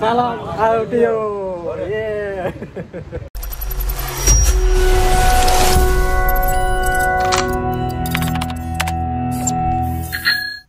Salam audio. Yeah.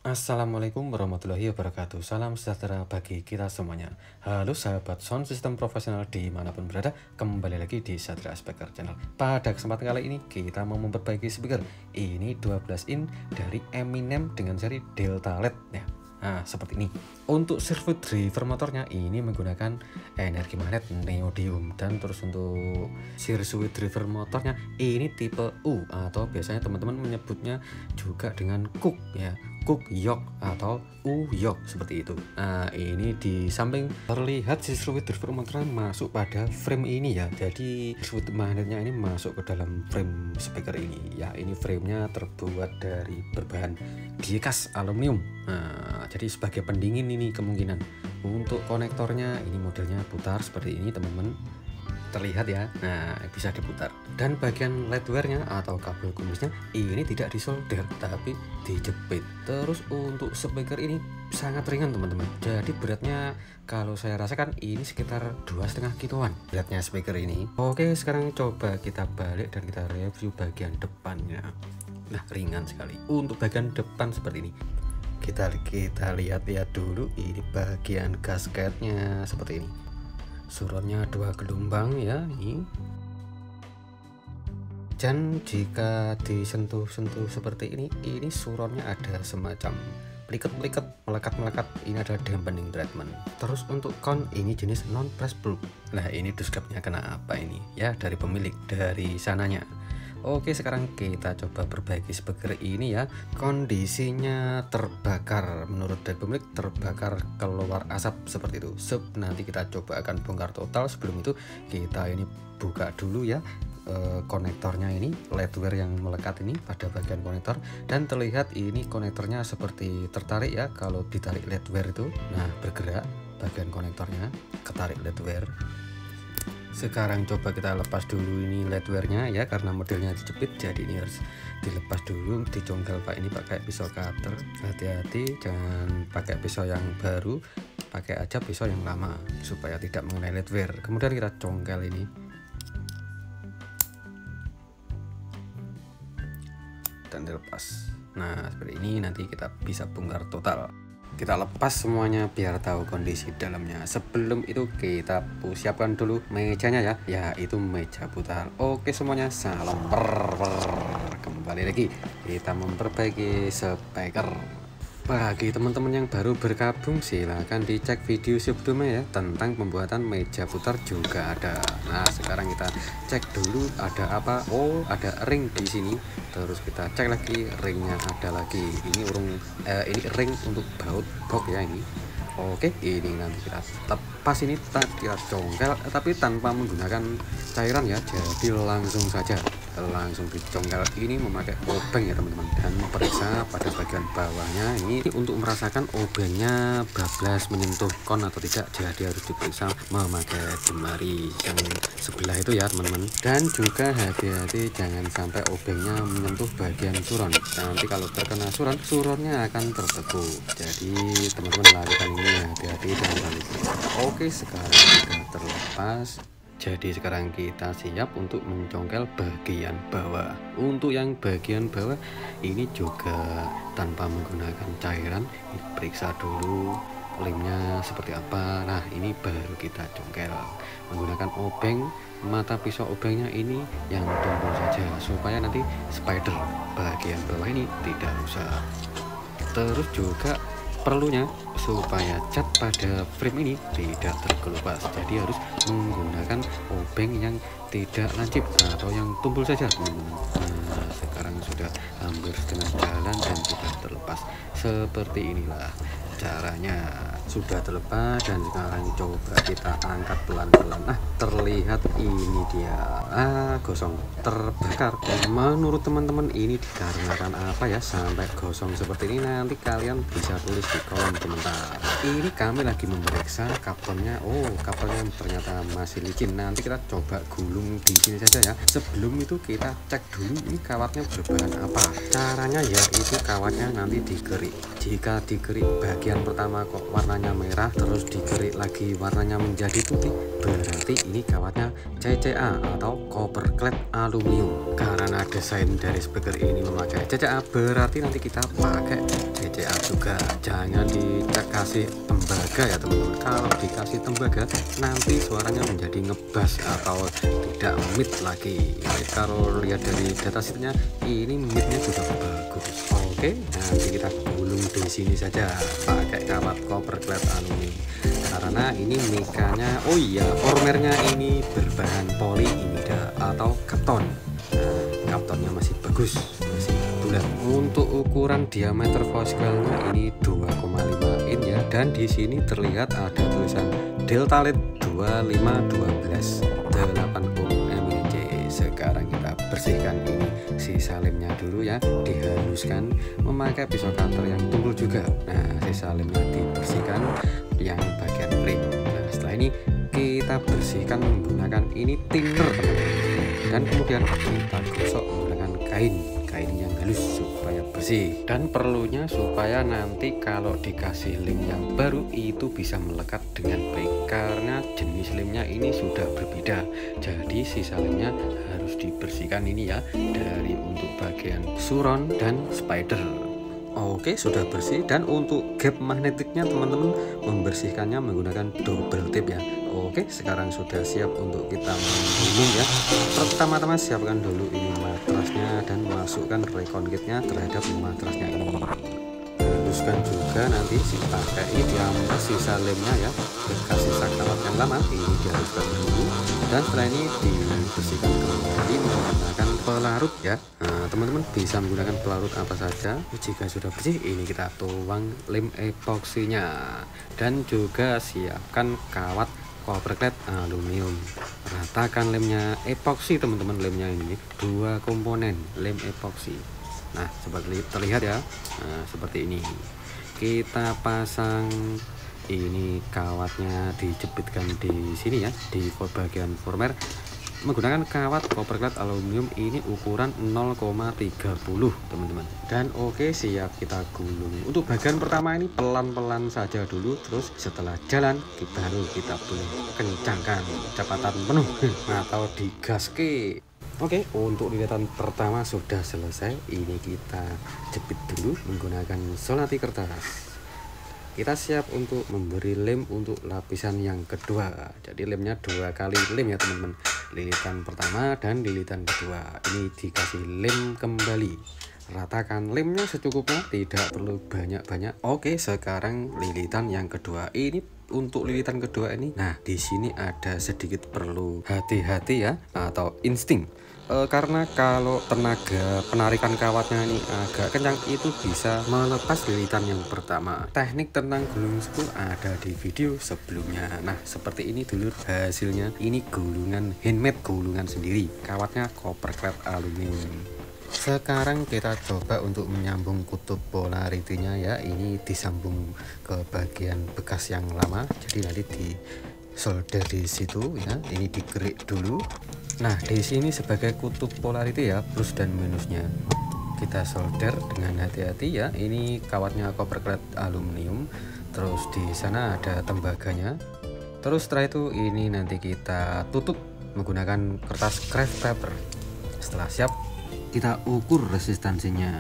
Assalamualaikum warahmatullahi wabarakatuh. Salam sejahtera bagi kita semuanya. Halo sahabat sound system profesional dimanapun berada, kembali lagi di Satria Speaker Channel. Pada kesempatan kali ini kita mau memperbaiki speaker. Ini 12 in dari Eminem dengan seri Delta LED ya. Nah seperti ini. Untuk circuit driver motornya ini menggunakan energi magnet neodymium, dan terus untuk circuit driver motornya ini tipe U, atau biasanya teman-teman menyebutnya juga dengan Cook ya, Cook Yoke atau U Yoke seperti itu. Nah ini di samping terlihat circuit driver motornya masuk pada frame ini ya, jadi circuit magnetnya ini masuk ke dalam frame speaker ini ya. Ini framenya terbuat dari berbahan die-cast aluminium. Nah jadi sebagai pendingin ini kemungkinan. Untuk konektornya ini modelnya putar seperti ini teman-teman, terlihat ya. Nah bisa diputar, dan bagian ledware-nya atau kabel kumisnya ini tidak disolder tapi dijepit. Terus untuk speaker ini sangat ringan teman-teman, jadi beratnya kalau saya rasakan ini sekitar 2,5 kiloan beratnya speaker ini. Oke, sekarang coba kita balik dan kita review bagian depannya. Nah ringan sekali. Untuk bagian depan seperti ini, kita lihat dulu. Ini bagian gasketnya seperti ini, suronnya 2 gelombang ya ini. Dan jika disentuh-sentuh seperti ini suronnya ada semacam pelikat-pelikat, melekat-melekat. Ini ada dampening treatment. Terus untuk con ini jenis non press plug. Nah ini dusgapnya kena apa ini ya, dari pemilik, dari sananya. Oke, sekarang kita coba perbaiki speaker ini ya. Kondisinya terbakar, menurut dari pemilik terbakar, keluar asap seperti itu. Nanti kita coba akan bongkar total. Sebelum itu kita ini buka dulu ya konektornya, ini ledware yang melekat ini pada bagian konektor, dan terlihat ini konektornya seperti tertarik ya. Kalau ditarik ledware itu, nah bergerak bagian konektornya, ketarik ledware. Sekarang coba kita lepas dulu ini ledware-nya ya, karena modelnya dijepit jadi ini harus dilepas dulu, dicongkel Pak ini pakai pisau cutter. Hati-hati jangan pakai pisau yang baru, pakai aja pisau yang lama supaya tidak mengenai ledware. Kemudian kita congkel ini dan dilepas. Nah seperti ini, nanti kita bisa bongkar total. Kita lepas semuanya biar tahu kondisi dalamnya. Sebelum itu kita siapkan dulu mejanya ya, yaitu meja putar. Oke semuanya, salam kembali lagi kita memperbaiki speaker. Bagi teman-teman yang baru bergabung, silahkan dicek video sebelumnya ya, tentang pembuatan meja putar juga ada. Nah sekarang kita cek dulu ada apa. Oh ada ring di sini. Terus kita cek lagi ringnya ada lagi. Ini ring untuk baut box ya ini. Oke, ini nanti kita lepas ini, kita congkel tapi tanpa menggunakan cairan ya, jadi langsung saja langsung dicongkel ini memakai obeng ya teman-teman, dan periksa pada bagian bawahnya ini untuk merasakan obengnya bablas menyentuh kon atau tidak, jadi harus diperiksa memakai jemari yang sebelah itu ya teman-teman. Dan juga hati-hati jangan sampai obengnya menyentuh bagian suron, nanti kalau terkena suronnya akan tertekuk, jadi teman-teman lakukan ini hati-hati dan balik. Oke sekarang sudah terlepas. Jadi sekarang kita siap untuk mencongkel bagian bawah. Untuk yang bagian bawah ini juga tanpa menggunakan cairan, periksa dulu lemnya seperti apa. Nah ini baru kita congkel menggunakan obeng. Mata pisau obengnya ini yang tumpul saja supaya nanti spider bagian bawah ini tidak rusak. Terus juga perlunya supaya cat pada frame ini tidak terkelupas, jadi harus menggunakan obeng yang tidak lancip atau yang tumpul saja. Nah sekarang sudah hampir setengah jalan dan sudah terlepas. Seperti inilah caranya, sudah terlepas. Dan sekarang coba kita angkat pelan-pelan. Nah terlihat ini dia, gosong, terbakar. Menurut teman-teman ini dikarenakan apa ya sampai gosong seperti ini? Nanti kalian bisa tulis di kolom komentar. Ini kami lagi memeriksa kabelnya. Oh kabelnya ternyata masih licin, nanti kita coba gulung di sini saja ya. Sebelum itu kita cek dulu ini kawatnya berbahan apa. Caranya ya itu kawatnya nanti dikerik. Jika dikerik bagian bagian pertama kok warnanya merah terus dikerik lagi warnanya menjadi putih, berarti ini kawatnya CCA atau copper clad aluminium. Karena desain dari speaker ini memakai CCA, berarti nanti kita pakai CCA juga. Jangan dikasih tembaga ya teman-teman. Kalau dikasih tembaga nanti suaranya menjadi ngebas atau tidak mid lagi. Kalau lihat dari datasheetnya ini midnya juga bagus. Oke, nanti kita gulung di sini saja pakai kawat copper clad aluminium. Karena ini mikanya, oh iya, formernya ini berbahan polyimida atau kapton. Nah, kaptonnya masih bagus, masih bulat. Untuk ukuran diameter voice coil-nya ini 2,5 in ya, dan di sini terlihat ada tulisan Delta LED 2512 8 ohm mHz. Sekarang kita bersihkan ini sisa lemnya dulu ya, dihaluskan memakai pisau cutter yang tumpul juga. Nah, sisa lemnya dibersihkan yang bagian lem. Nah, setelah ini kita bersihkan menggunakan ini thinner dan kemudian kita gosok menggunakan kain yang halus supaya bersih. Dan perlunya supaya nanti kalau dikasih lem yang baru itu bisa melekat dengan baik, karena jenis lemnya ini sudah berbeda. Jadi sisa lemnya harus dibersihkan ini ya, dari untuk bagian suron dan spider. Oke, sudah bersih. Dan untuk gap magnetiknya teman-teman membersihkannya menggunakan double tape ya. Oke, sekarang sudah siap untuk kita menggulung ya. Pertama-tama siapkan dulu ini matrasnya dan masukkan recon kitnya terhadap matrasnya ini. Haluskan juga nanti pakai yang sisa lemnya ya, bekas sisa kawat yang lama ini dihaluskan dulu, dan setelah ini dibersihkan kembali menggunakan pelarut ya. Nah, teman-teman bisa menggunakan pelarut apa saja. Jika sudah bersih, ini kita tuang lem epoksinya dan juga siapkan kawat copper clad aluminium. Ratakan lemnya epoksi teman-teman, lemnya ini 2 komponen lem epoksi. Nah, seperti terlihat ya. Nah, seperti ini. Kita pasang ini kawatnya, dijepitkan di sini ya, di bagian former menggunakan kawat copper clad aluminium ini ukuran 0,30 teman-teman. Dan oke, siap kita gulung. Untuk bagian pertama ini pelan-pelan saja dulu, terus setelah jalan baru kita boleh kencangkan kecepatan penuh atau digaske. Oke, untuk lilatan pertama sudah selesai. Ini kita jepit dulu menggunakan solati kertas. Kita siap untuk memberi lem untuk lapisan yang kedua. Jadi lemnya 2 kali lem ya teman-teman. Lilitan pertama dan lilitan kedua. Ini dikasih lem kembali. Ratakan lemnya secukupnya, tidak perlu banyak-banyak. Oke, sekarang lilitan yang kedua. Ini untuk lilitan kedua ini, nah di sini ada sedikit perlu hati-hati ya, atau insting. Karena kalau tenaga penarikan kawatnya ini agak kencang, itu bisa melepas lilitan yang pertama. Teknik tentang gulung spool ada di video sebelumnya. Nah, seperti ini dulu hasilnya. Ini gulungan handmade, gulungan sendiri, kawatnya copper clad aluminium. Sekarang kita coba untuk menyambung kutub polaritinya ya. Ini disambung ke bagian bekas yang lama, jadi nanti di solder di situ ya. Ini dikerik dulu. Nah, di sini sebagai kutub polarity ya, plus dan minusnya. Kita solder dengan hati-hati ya. Ini kawatnya copper clad aluminium. Terus di sana ada tembaganya. Terus setelah itu ini nanti kita tutup menggunakan kertas craft paper. Setelah siap, kita ukur resistansinya.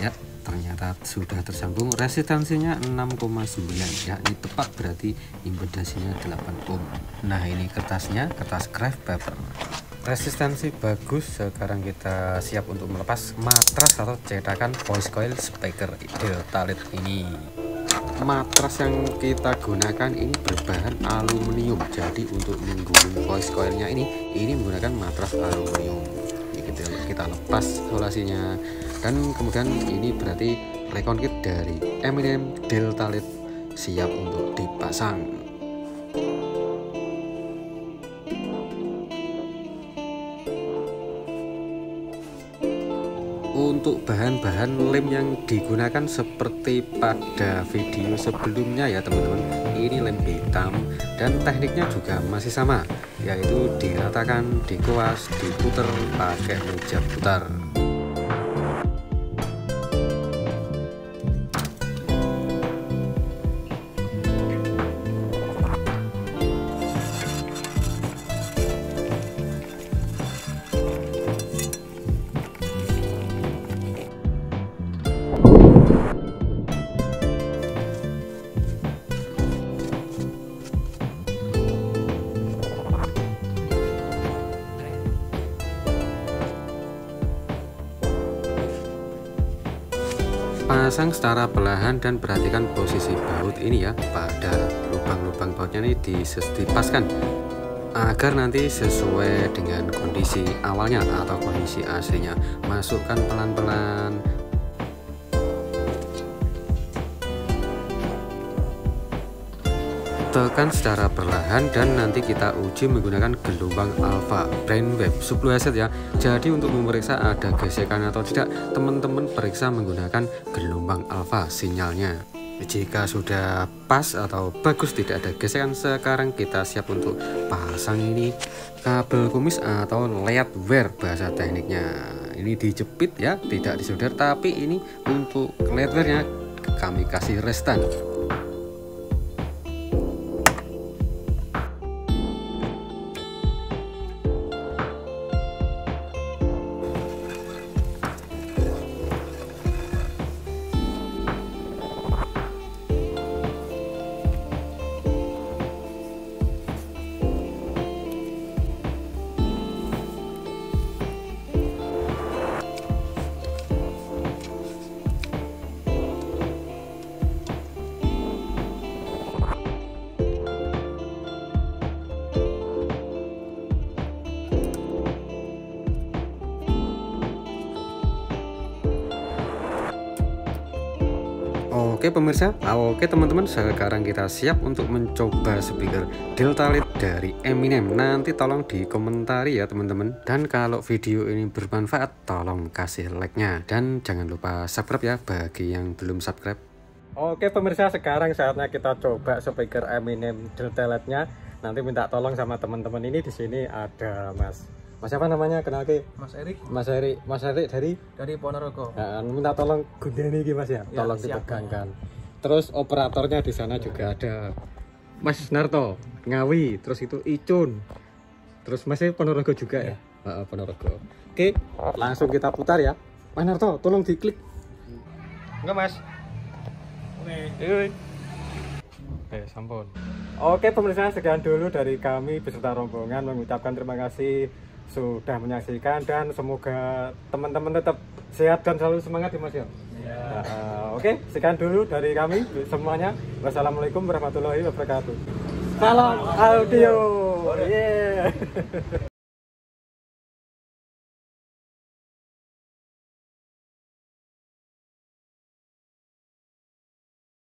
Ya, ternyata sudah tersambung. Resistansinya 6,9 ya, ini tepat, berarti impedasinya 8 ohm. Nah, ini kertasnya, kertas craft paper. Resistansi bagus. Sekarang kita siap untuk melepas matras atau cetakan voice coil speaker Delta LED ini. Matras yang kita gunakan ini berbahan aluminium. Jadi untuk menggulung voice coilnya ini menggunakan matras aluminium. Kita lepas solasinya, dan kemudian ini berarti recon kit dari Eminem Delta LED siap untuk dipasang. Untuk bahan-bahan lem yang digunakan seperti pada video sebelumnya ya teman-teman, ini lem hitam dan tekniknya juga masih sama, yaitu diratakan, dikuas, diputer pakai meja putar. Pasang secara perlahan dan perhatikan posisi baut ini ya, pada lubang-lubang bautnya ini dipaskan agar nanti sesuai dengan kondisi awalnya atau kondisi aslinya. Masukkan pelan-pelan. Tekan secara perlahan dan nanti kita uji menggunakan gelombang alfa brainwave subflow headset ya. Jadi untuk memeriksa ada gesekan atau tidak, teman-teman periksa menggunakan gelombang alfa sinyalnya. Jika sudah pas atau bagus, tidak ada gesekan, sekarang kita siap untuk pasang ini kabel kumis atau lead wire bahasa tekniknya. Ini dijepit ya, tidak disolder, tapi ini untuk lead wire-nya kami kasih restan. Oke pemirsa, oke teman-teman, sekarang kita siap untuk mencoba speaker Delta Lead dari Eminem. Nanti tolong dikomentari ya teman-teman. Dan kalau video ini bermanfaat, tolong kasih like-nya. Dan jangan lupa subscribe ya bagi yang belum subscribe. Oke pemirsa, sekarang saatnya kita coba speaker Eminem Delta Lead-nya. Nanti minta tolong sama teman-teman. Ini di sini ada Mas siapa namanya, kenal ke? Mas Erik. Mas Erik dari Ponorogo. Nah, minta tolong gundeni iki Mas ya, tolong dipegangkan. Terus operatornya di sana juga ada Mas Narto Ngawi, terus itu Icun, terus Masnya Ponorogo juga ya. Ponorogo. Oke, langsung kita putar ya. Mas Narto, tolong diklik. Enggak Mas. Oke, sampun. Oke pemirsa, sekian dulu dari kami beserta rombongan mengucapkan terima kasih sudah menyaksikan, dan semoga teman-teman tetap sehat dan selalu semangat ya Mas ya. Oke, sekian dulu dari kami semuanya. Wassalamualaikum warahmatullahi wabarakatuh. Salam audio.